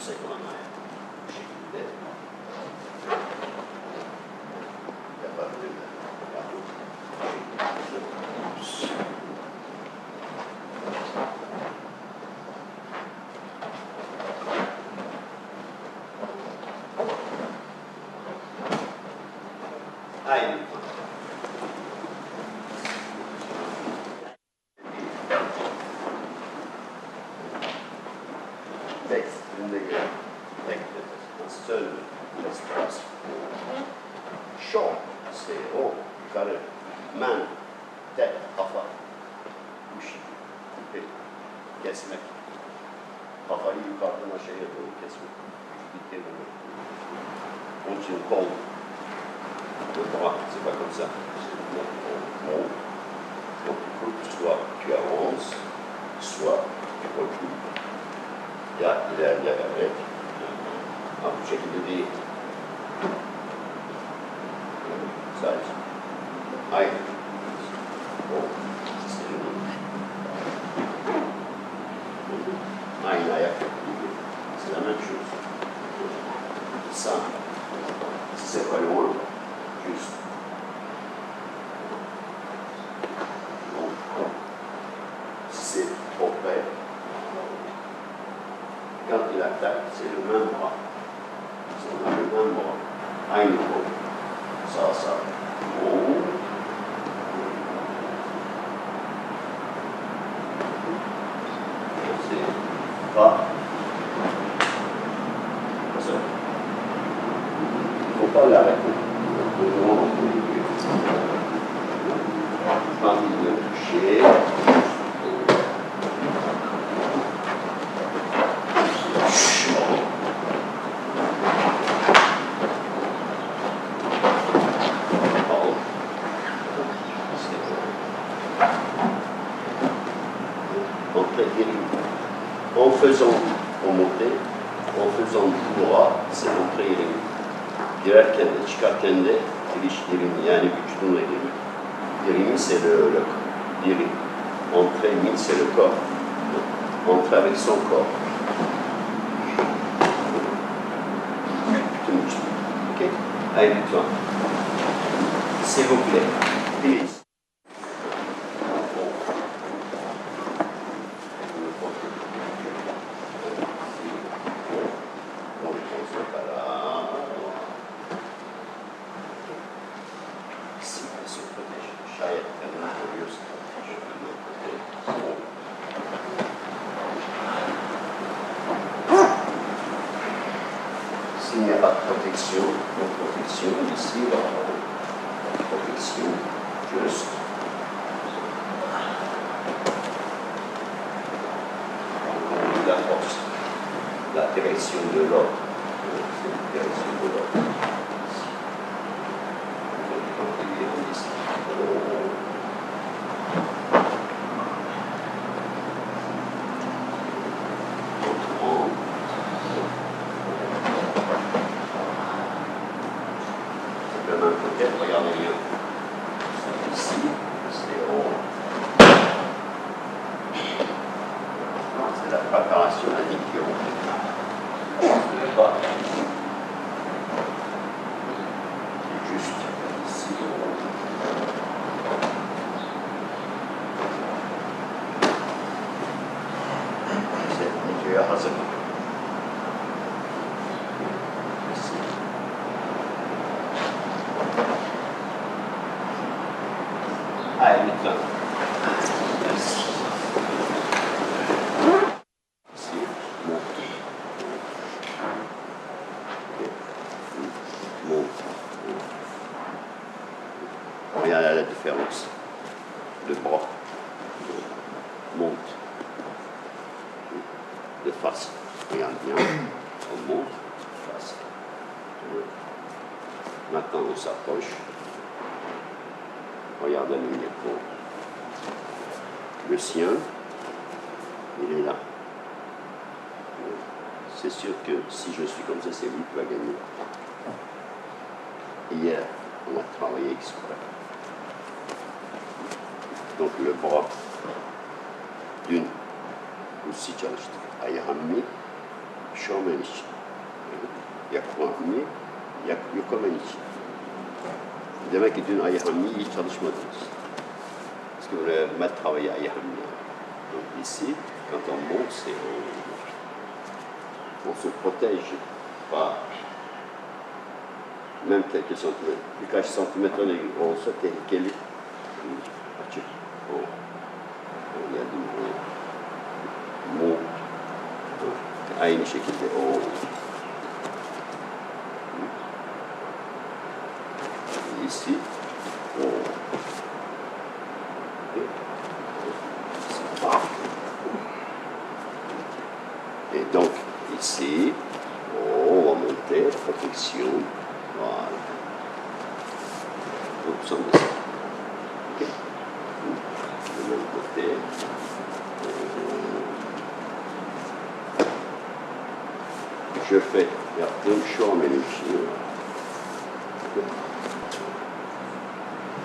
yüksek olan ayak. Bu şekilde yapabilirler. Aynı. Texte, une texte, un seul espace. Champ, c'est haut, carré, main, tête, kafa, bu şekilde kesmek. Kafayı yukarıdan aşağıya doğru kesmek. Bir kelime. Onun için kol. Le bras, c'est pas comme ça. Donc, il faut que soit tu avances, soit tu recules. Ya ilerleyerek, bu şekilde değil. Sadece. Aynı. Aynı ayak. C'est la même chose. Ça, si c'est pas loin, juste. Si c'est trop près, quand il attaque, c'est le même bras. On a le même bras. Aynı kol. Ça. C'est pas. Ça. Il ne faut pas l'arrêter. Pas envie de toucher. En faisant remonter, en faisant dura, c'est entrer girerken de çıkarken de giriş dirimi, yani vücudunla dirimi. Dirimi c'est le dirim. Entrer, min c'est le corps. Entrer avec son corps. Ok? Allez, lütfen. S'il vous plaît. Please. S'il n'y a pas de protection, ici, protection, juste. La force, la direction de l'autre. Regardez bien. Ici, c'est haut. C'est la préparation addiction. C'est pas. Juste ici. C'est tu as raison. Allez, maintenant. Merci. Ici, monte. Monte. Regardez la différence. Le bras. Monte. De face. Regarde bien. On monte. Face. Maintenant, on s'approche. Regarde la ligne pour le sien, il est là. C'est sûr que si je suis comme ça, c'est lui qui va gagner. Hier, on a travaillé exprès. Donc le bras d'une aussi çalıştık. Ayağımı şovmen için. Yakmahmi, yukamen için. Demek ki dün Ayhammi iyi çalışmadınız. Parce que vous avez mal travaillé à Ayhammi. Donc ici, quand on monte, on se protège par même quelques centimètres. Birkaç santimetre olsa tehlikeli. Açık. Geldim. Aynı şekilde ici et donc ici on va monter protection, voilà, donc ça me okay. De l'autre côté je fais yaptığım şu an benim için.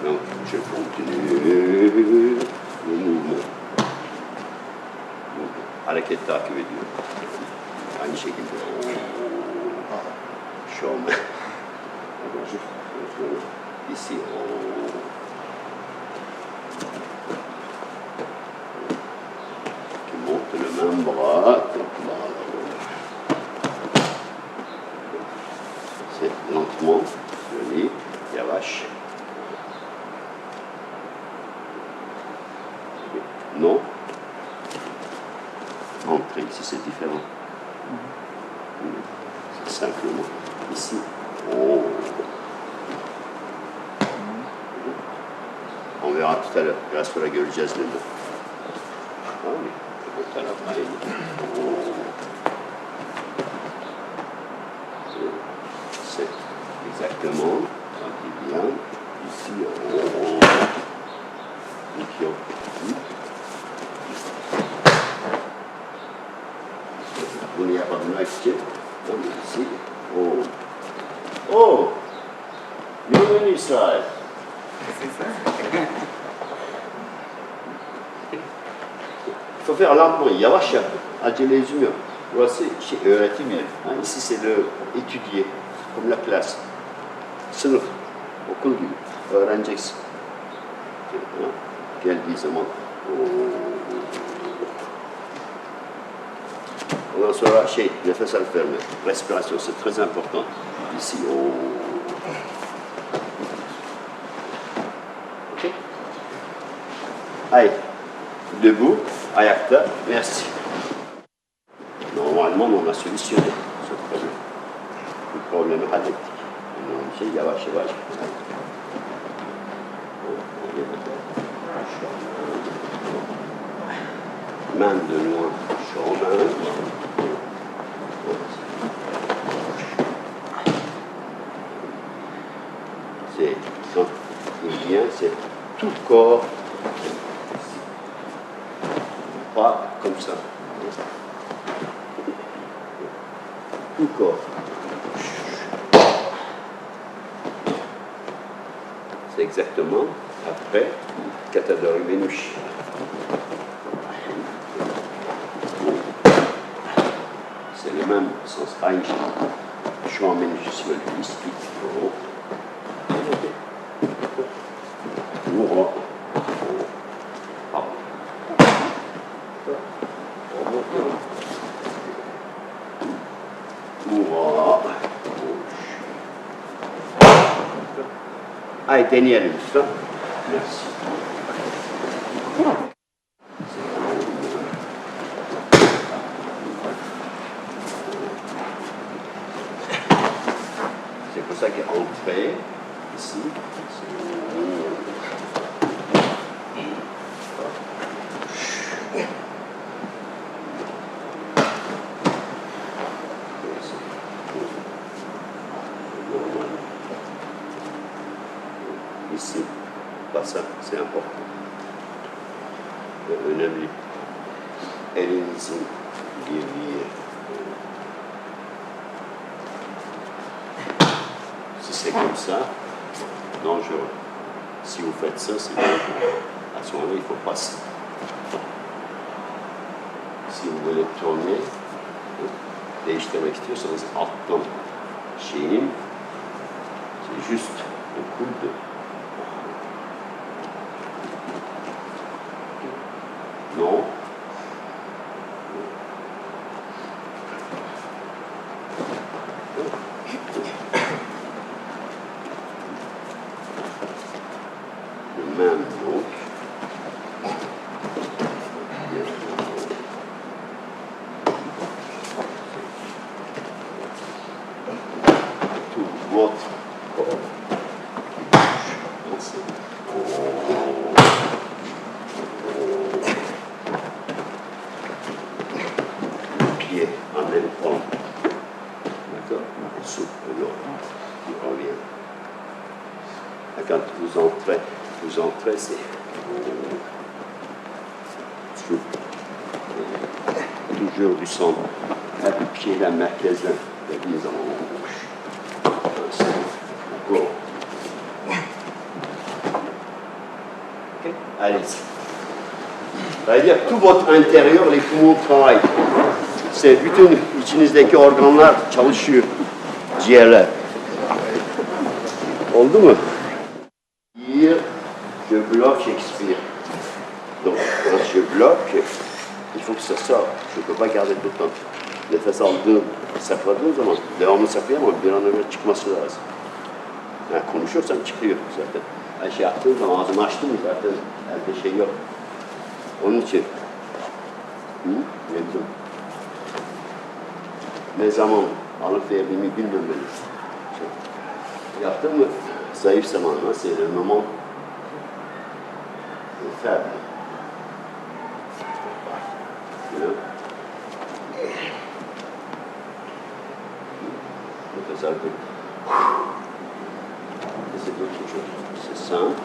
Donc je continue le mouvement. Hareket takip ediyor. Aynı şekilde. Şu an ici qui monte le même bras. C'est lentement, joli, yavaş. Non. Entrer ici, c'est différent. C'est simplement ici. Oh. On verra tout à l'heure. Biraz sonra göreceğiz ne de. Ah oui, bu tarafa c'est exactement un petit bien. Ici, bunu yapabilmek için ici, oh, bienvenue İsrail. Il faut faire lentement, yavaş yap, acele yüzüm yok. Burası öğretim yeri. Ici c'est le étudier, comme la classe. Sınıf, okul gibi. Öğreneceksin. Geldiği zaman. Ondan sonra nefes alıp verme. Respiration, c'est très important. Ici, Ok. Allez, debout, ayakta, merci. Normalement, on a solutionné ce problème. Le problème hallettik. On yavaş yavaş. Main de loin, chemin. C'est quand il vient, c'est tout le corps, pas comme ça. Tout le corps. C'est exactement après Katadori Menuş. C'est le même sens. Şu an Menuş istiyor. Haydi deneyelim lütfen. Merci. C'est pour ça qu'entrer ici, ici, pas ça, c'est important. Önemli. Elinizin girdiği. Si c'est comme ça, dangereux. Si vous faites ça, c'est dangereux. À ce moment-là, il faut passer. Si vous voulez tourner, değiştirmek istiyorsanız alttan şeyin just le coude. Non. Le même donc. Tout votre corps. Pied en même temps. D'accord? Souple, il revient. Et quand vous entrez, c'est souple. Toujours du centre. Le pied, la magasin, la mise en bouche. Go. Okay. Allez. Ça veut dire tout votre intérieur, les poumons travaillent. C'est bütün içinizdeki organlar çalışıyor. Ciğerler. Oldu mu? Dire, je bloque, j'expire. Donc, quand je bloque, il faut que ça sorte. Je ne peux pas garder tout le temps. Nefes aldığım, sakladığım zaman devamlı saklayamam. Bir an önce çıkması lazım. Yani konuşursam çıkıyor zaten. Yani şey yaptığım zaman ağzımı açtım zaten elde şey yok. Onun için ne zaman alıp verdiğimi bilmiyorum ben. Yaptım mı zayıf zamanla c'est le moment faible. Nefes aldım. C'est d'autres choses. C'est simple.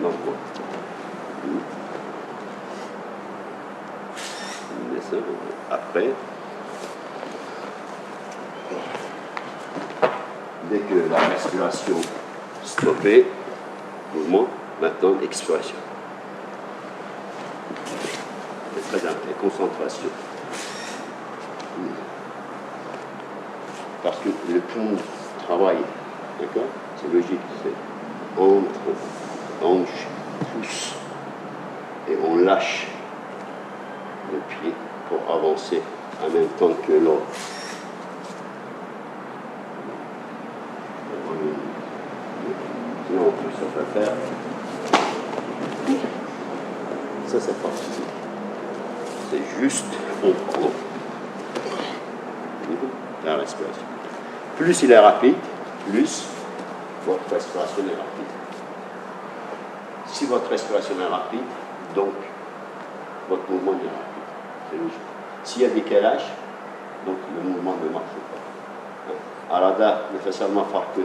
Non, quoi. Après, dès que la respiration stoppée, mouvement, maintenant expiration. C'est très important, concentration. Parce que le poumon travaille, d'accord? C'est logique, c'est entre, hanche, pouce, et on lâche le pied pour avancer en même temps que l'autre. Sinon, tout ça peut faire. Ça, c'est pas possible. C'est juste on prend la respiration. Plus il est rapide, plus votre respiration est rapide. Si votre respiration est rapide, donc votre mouvement est rapide. C'est logique. S'il y a décalage, donc le mouvement ne marche pas. Arada nefes alma farkı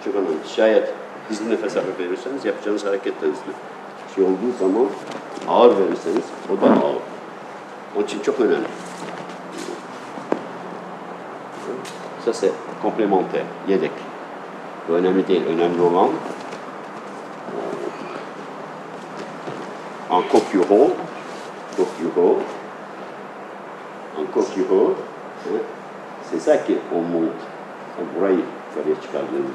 çok önemli. Şayet hızlı nefes alıp verirseniz yapacağınız hareket de hızlı. Şey olduğu zaman ağır verirseniz o da ağır. Onun için çok önemli. Ça c'est complémentaire, yedek. Bu önemli değil, önemli olan en concurrent, c'est ça qu'on monte. On burayı yukarıya çıkardığımız.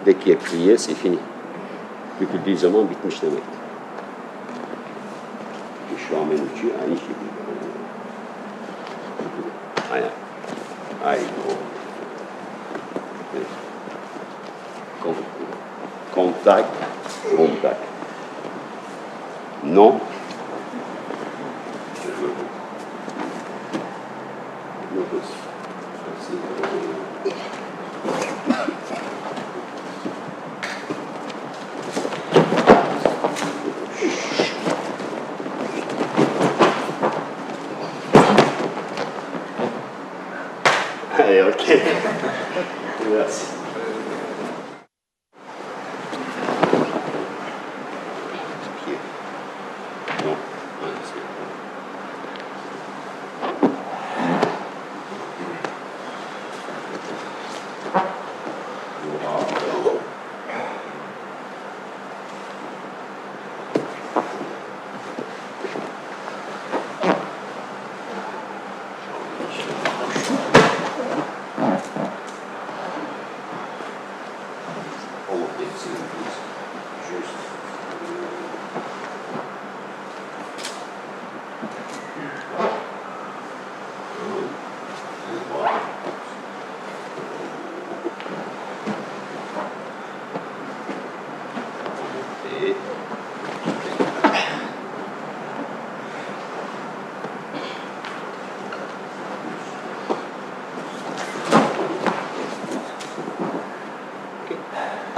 Dès qu'il est plié, c'est fini. Büküldüğü zaman bitmiş demektir. Şu an benim için aynı şekilde. Aynen. Aynen. Contact. Non. Allez, ok. Merci. Non.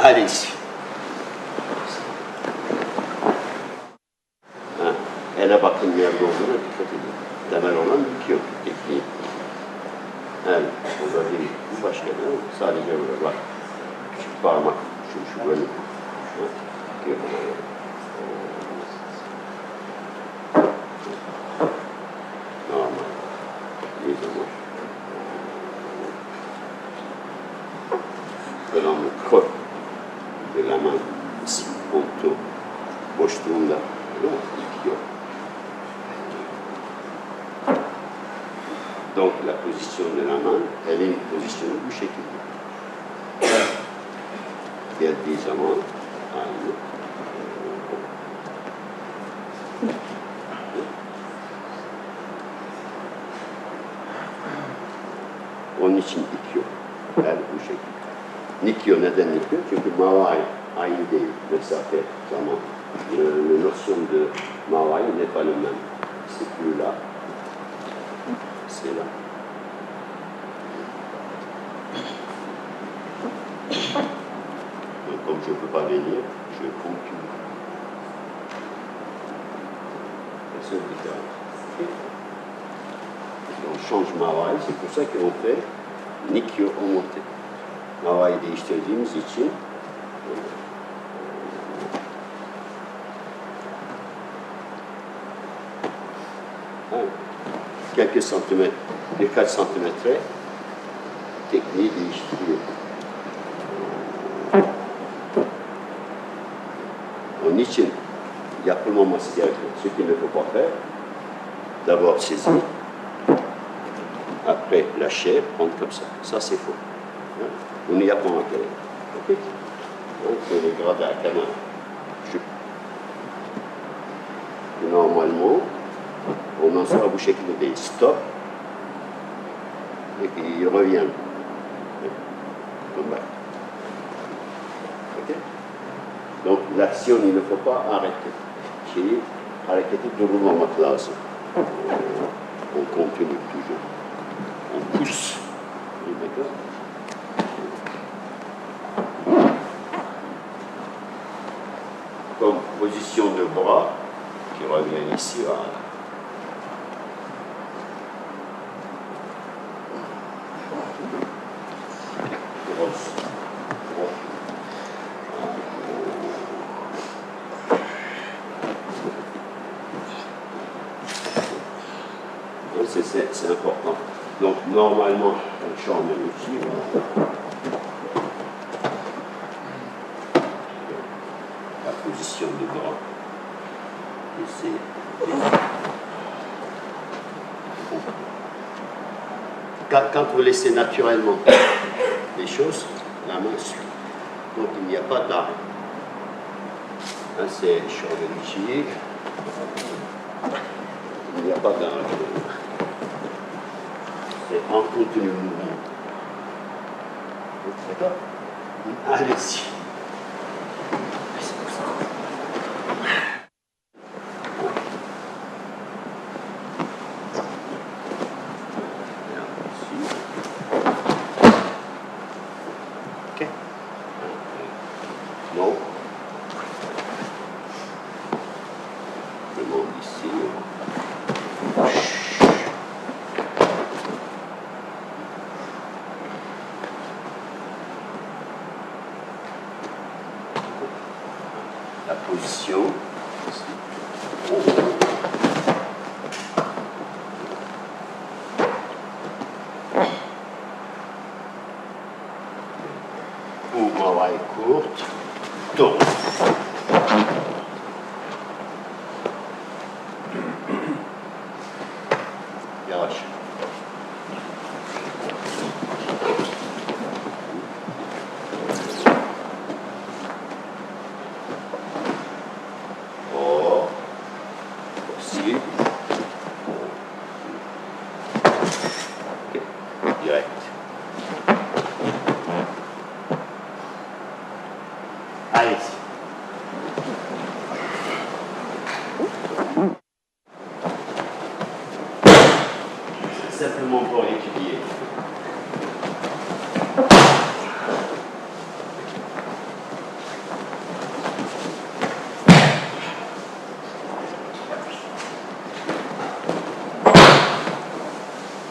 Allez-y. Ha, ele bakın yerde olduğuna dikkat edin. Temel olan Nikyo tekniği. Evet, burada değil. Bu başka ne? Sadece böyle bak. Küçük parmak. Şu bölüm. Normal. İyi zaman. Devamlı kor. Devamlı koltuğu boşluğunda. Nikyo. Donc la position de la main, elle est positionnée bu şekilde. Geldiği zaman aynı. Onun için Nikyo. Yani bu şekilde. Nikyo neden Nikyo? Çünkü Mawai aynı değil. Mesafe, zaman. Le notion de Mawai n'est pas le même. C'est plus là. C'est là. Donc, comme je ne peux pas venir, je continue. La seule différence. On change Mawai, c'est pour ça qu'on fait Nikyo Omote. Mawai değiştirdiğimiz için quelques centimètres, birkaç santimetre tekniği değiştiriyor. Onun için yapılmaması gerekiyor. Ce qu'il ne faut pas faire, d'abord saisir, après lâcher, prendre comme ça. Ça c'est faux. Bunu yapmamak gerekiyor. Okay? Şöyle grade à canal. Normalement, ondan sonra bu şekilde değil. Stop. Et qu'il revient. Comme ça. Okay? Donc l'action, il ne faut pas arrêter. Hareketi durdurmamak lazım. On continue toujours. On pousse. D'accord? Comme position de bras qui revient ici. Voilà. C'est important. Donc, normalement, on change ici. La position de bras. Et c'est... Quand vous laissez naturellement les choses, la main suit. Donc, il n'y a pas d'arrêt. Hein, c'est Shoryuchi. Il n'y a pas d'arrêt. C'est en continu mouvement. D'accord? Allez-y. Ok. Non. Je monte ici. La position. Mouvement est courte. Tourne. Yavaş. Direct. Allez-y. C'est simplement pour étudier.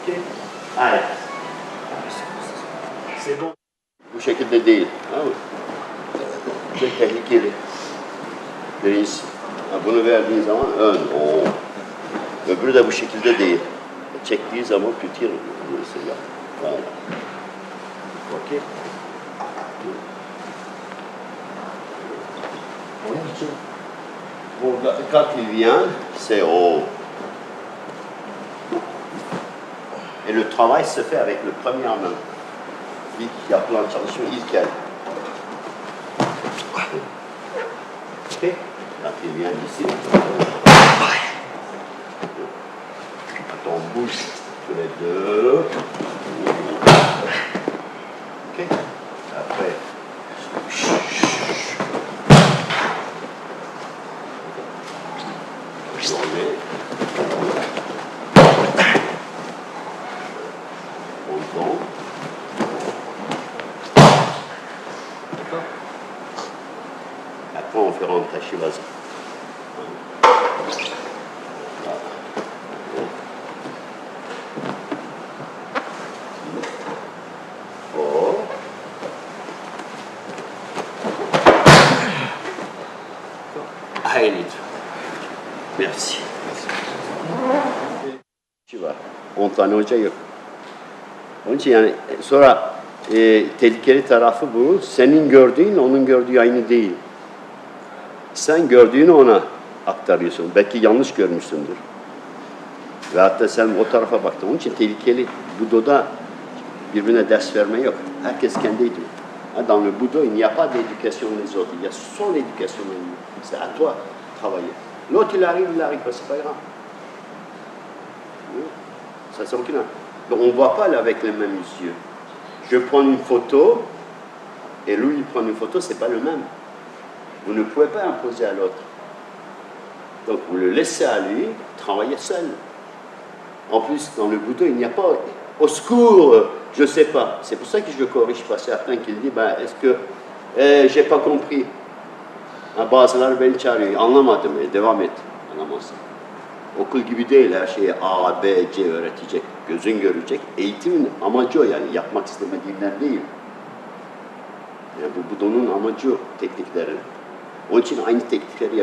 Ok. Allez. C'est bon. Bu şekilde değil. Tamam mı? Çok tehlikeli. Birincisi. Bunu verdiğin zaman ön. Oo. Öbürü de bu şekilde değil. Çektiği zaman tutuyor mesela. Voilà. Ok. Onun için burada quand il vient, c'est haut. Et le travail se fait avec le premier main. İlk yapılan çalışma ilk el. Ok. Quand il vient ici, on bouge tous les deux. Ok. Après, je remets. On tombe. D'accord. Après, on fait rentrer chez Vazin. Hayır. Merci. Var. 10 tane hoca yok. Onun için yani sonra tehlikeli tarafı bu. Senin gördüğün onun gördüğü aynı değil. Sen gördüğünü ona aktarıyorsun. Belki yanlış görmüşsündür. Ve hatta sen o tarafa baktın. Onun için tehlikeli. Budo'da birbirine ders verme yok. Herkes kendi eğitimi. Dans le Budo, il n'y a pas d'éducation des autres. Il y a son éducation. C'est à toi de travailler. L'autre, il arrive pas, c'est pas grave. Ça c'est aucun. Donc on ne voit pas là avec les mêmes yeux. Je prends une photo et lui il prend une photo, c'est pas le même. Vous ne pouvez pas imposer à l'autre. Donc vous le laissez à lui travailler seul. En plus, dans le Budo, il n'y a pas au secours, je ne sais pas. C'est pour ça que je ne corrige pas certains qui disent ben, est-ce que j'ai pas compris. Bazıları beni çağırıyor. Anlamadım. Devam et. Anlamazsın. Okul gibi değil, her şeyi A, B, C öğretecek, gözün görecek. Eğitimin amacı o yani, yapmak istemediğinden değil. Yani bu Budo'nun amacı o, tekniklerin. Onun için aynı teknikleri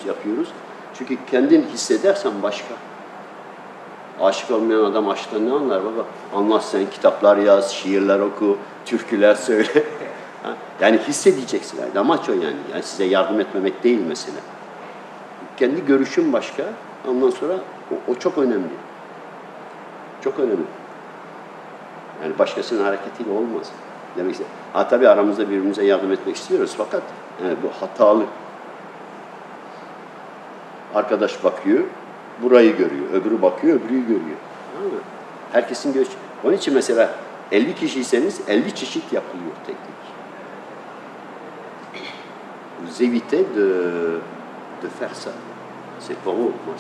yapıyoruz. Çünkü kendin hissedersen başka. Aşık olmayan adam aşktan ne anlar baba? Anlat sen, kitaplar yaz, şiirler oku, türküler söyle. Yani hissedeceksin. Yani amaç o yani. Yani size yardım etmemek değil mesela. Kendi görüşün başka. Ondan sonra o çok önemli. Çok önemli. Yani başkasının hareketiyle olmaz. Demek ki tabii aramızda birbirimize yardım etmek istiyoruz fakat yani bu hatalı. Arkadaş bakıyor, burayı görüyor. Öbürü bakıyor, öbürüyü görüyor. Herkesin görüşü. Onun için mesela 50 kişiyseniz 50 çeşit yapılıyor teknik. Vous évitez de faire ça. C'est pour vous, moi,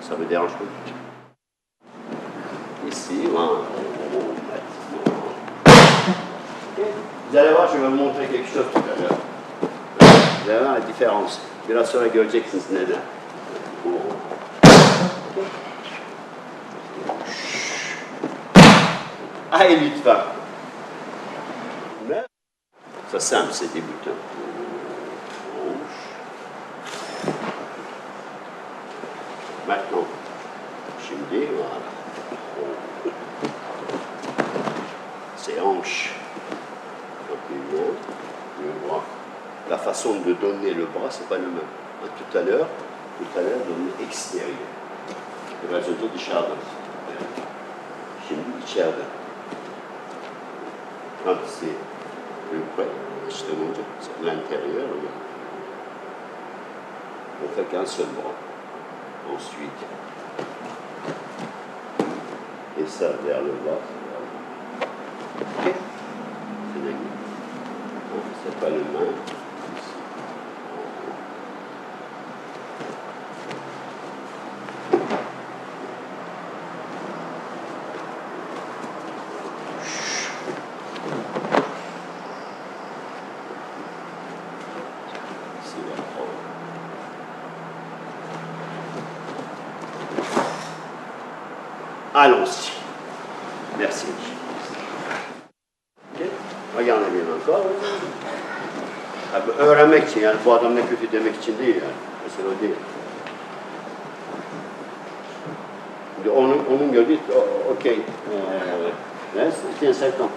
ça me dérange pas du tout. Ici, voilà. Vous allez voir, je vais vous montrer quelque chose tout à l'heure. Vous allez voir la différence. Biraz sonra göreceksiniz neden. Allez, lütfen. Ça simple, c'est débutant. Maintenant, şimdi voilà. C'est hanche. La façon de donner le bras, c'est pas le même. Tout à l'heure, donner extérieur. Biraz önce dışarıdan. Şimdi içeriden. Quand c'est plus près, c'est l'intérieur. On fait qu'un seul bras. Ensuite, et ça vers le bas. Ok. C'est pas le main. Allons-y. Merci. Okay. Ayağına bir encore. Öğrenmek için, yani bu adam ne kötü demek için değil yani. Mesela o değil. Şimdi onun gördüğü, okey, c'est un serpent.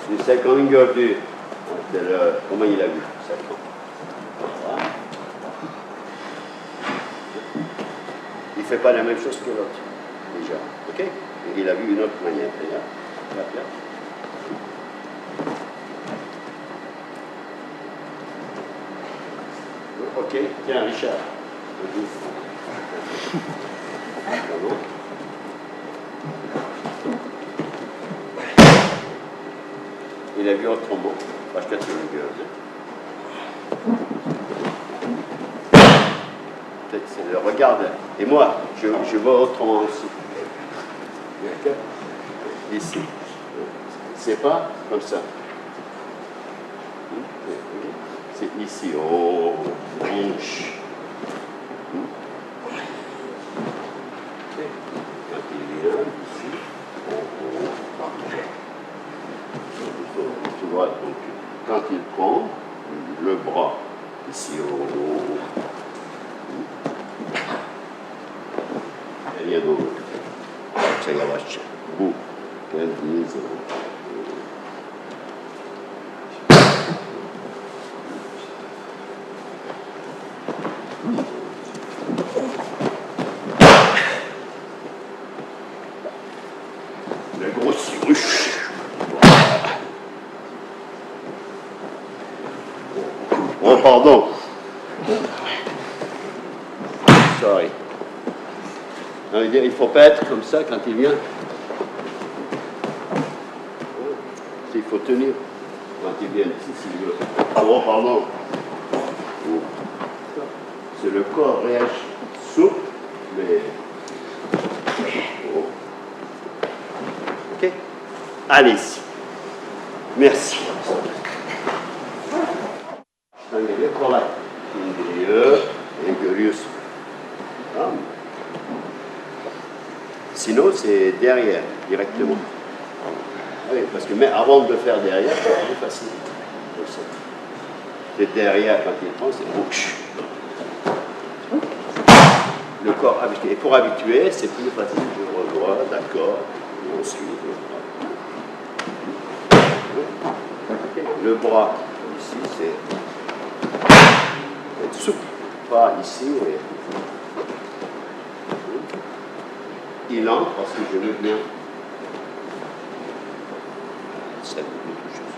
Şimdi serpent'ın gördüğü, comment il a vu, serpent. Voilà. Il ne fait pas la même chose que l'autre, déjà. Ok? Et il a vu une autre manière. Regarde. Regarde. Ok, tiens, Richard. Il a vu autrement. Başka türlü gördü. Regarde, et moi, je vois autrement aussi. Ici. C'est pas comme ça. C'est ici, oh, blanche. Quand il vient ici, tu vois, donc, quand il prend le bras, ici, il y a d'autres. Ça y a vache. Bout. La grosse ruche. Oh, pardon. Sorry. Il ne faut pas être comme ça quand il vient. Il faut tenir quand il vient ici, s'il veut. Oh, pardon. C'est le corps réagit souple, mais... Oh. Ok? Allez-y. Merci. İngilizce kolay. İndiriyor et görüyorsun. Tamam mı? Sinon, c'est derrière, directement. Oui, parce que mais avant de faire derrière, c'est plus facile. C'est derrière quand il prend, c'est bouche. Le corps habitué. Et pour habituer, c'est plus facile. Je revois, d'accord. Ensuite, le bras, ici, c'est être souple. Pas ici. Il entre parce que je veux bien. Ça me dit quelque chose.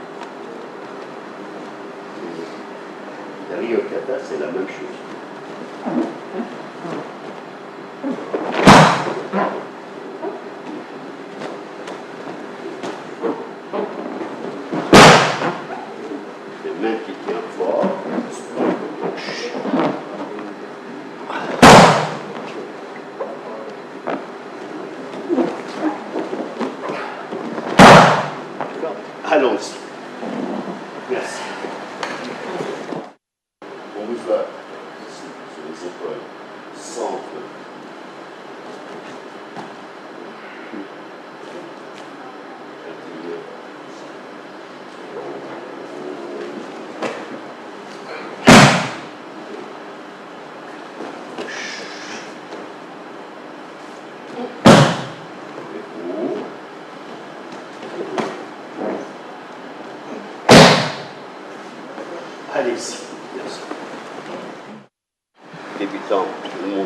La Ryokata, c'est la même chose. Les mains qui tiennent fort. Allons-y. Merci. On vous va ici, sur les épaules, centre. Allez-y, merci. Débutant, le mot.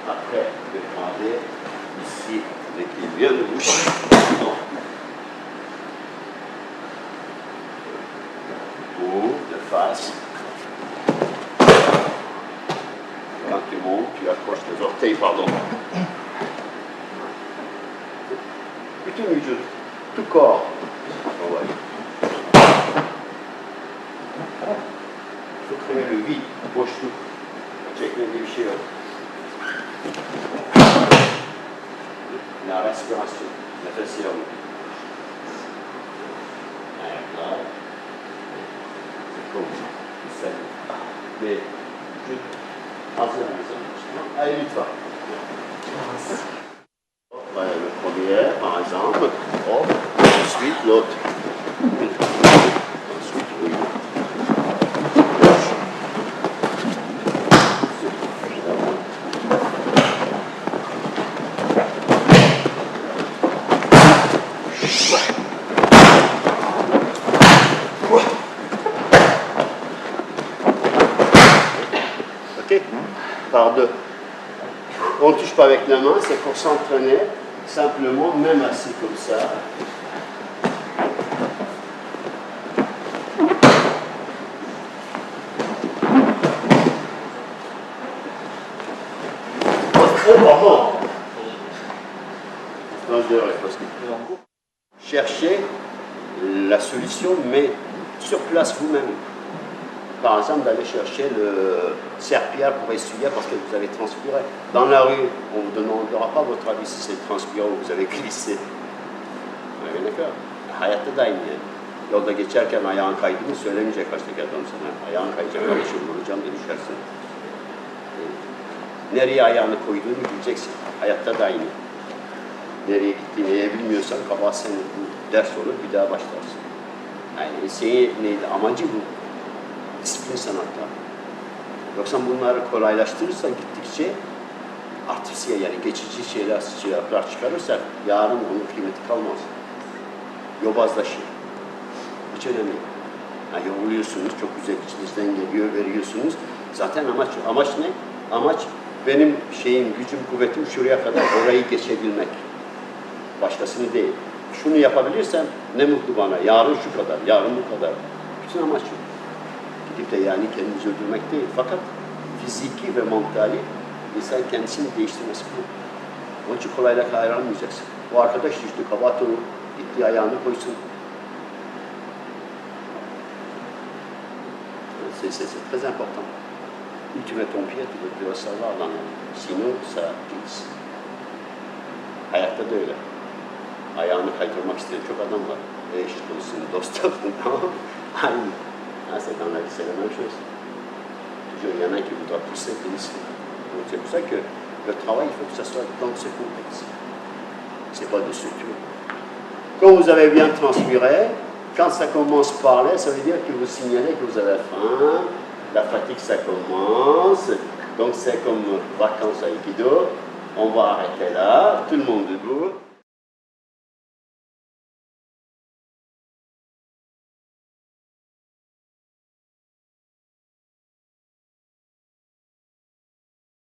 Après, demander ici, dès qu'il vient de bouche. Ou de face. Quand tu montes, tu accroches tes orteils, pardon. Bütün vücut, tout corps. Il faut créer le vide, boşluk. Çekmediği bir şey yok. La respiration, nefes alma. Ayaklar. Comme ça. Mais vücut Hazır mıyız? Allez, lütfen. Le premier, par exemple. Hop. Ensuite, l'autre. Ensuite, oui. Ok, par deux. On ne touche pas avec la main, c'est pour s'entraîner, simplement, même assis comme ça. Oh, pardon. Cherchez la solution, mais sur place vous-même. Par exemple, d'aller chercher le serpillère pour essuyer parce que vous avez transpiré. Dans la rue, on ne vous demandera pas votre avis si c'est transpiré ou vous avez glissé. Evet, d'accord. Hayatta da aynı yani. Yolda geçerken ayağın kaydı mı söylemeyecek baştaki adam sana. Ayağın kayacak, kardeşim vuracağım da düşersin. Nereye ayağını koyduğunu bileceksin. Hayatta da aynı. Nereye gittiğini eğer bilmiyorsan kabahat senin. Ders olur, bir daha başlarsın. Yani senin neydi, amacı bu. Disiplin sanatlar. Yoksa bunları kolaylaştırırsa gittikçe artifsiyel yani geçici şeyler çıkarırsak yarın onun kıymeti kalmaz. Yobazlaşır. Hiç önemli değil. Yani yoruluyorsunuz, çok güzel içinizden geliyor, veriyorsunuz. Zaten amaç ne? Amaç benim gücüm, kuvvetim şuraya kadar orayı geçebilmek. Başkasını değil. Şunu yapabilirsem ne mutlu bana. Yarın şu kadar, yarın bu kadar. Bütün amaç yok. Gidip de yani kendinizi öldürmek değil. Fakat fiziki ve mentali insan kendisini değiştirmesi bu. Onun için kolayla ayrılmayacaksın. O arkadaş düştü, kabahat olur. Gitti ayağını koysun. C'est très important. Où tu mets ton pied, tu dois savoir dans le... Sinon, ça glisse. Hayatta da öyle. Ayağını kaydırmak isteyen çok adam var. Eş, olsun, dost olsun, tamam. Aynı. C'est dans la vie, c'est la même chose. Toujours, il y en a qui voudraient pousser, glisser. Donc c'est pour ça que le travail, il faut que ça soit dans ce contexte. C'est pas de structure. Quand vous avez bien transpiré, quand ça commence par là, ça veut dire que vous signalez que vous avez faim, la fatigue ça commence, donc c'est comme vacances à Aikido, on va arrêter là, tout le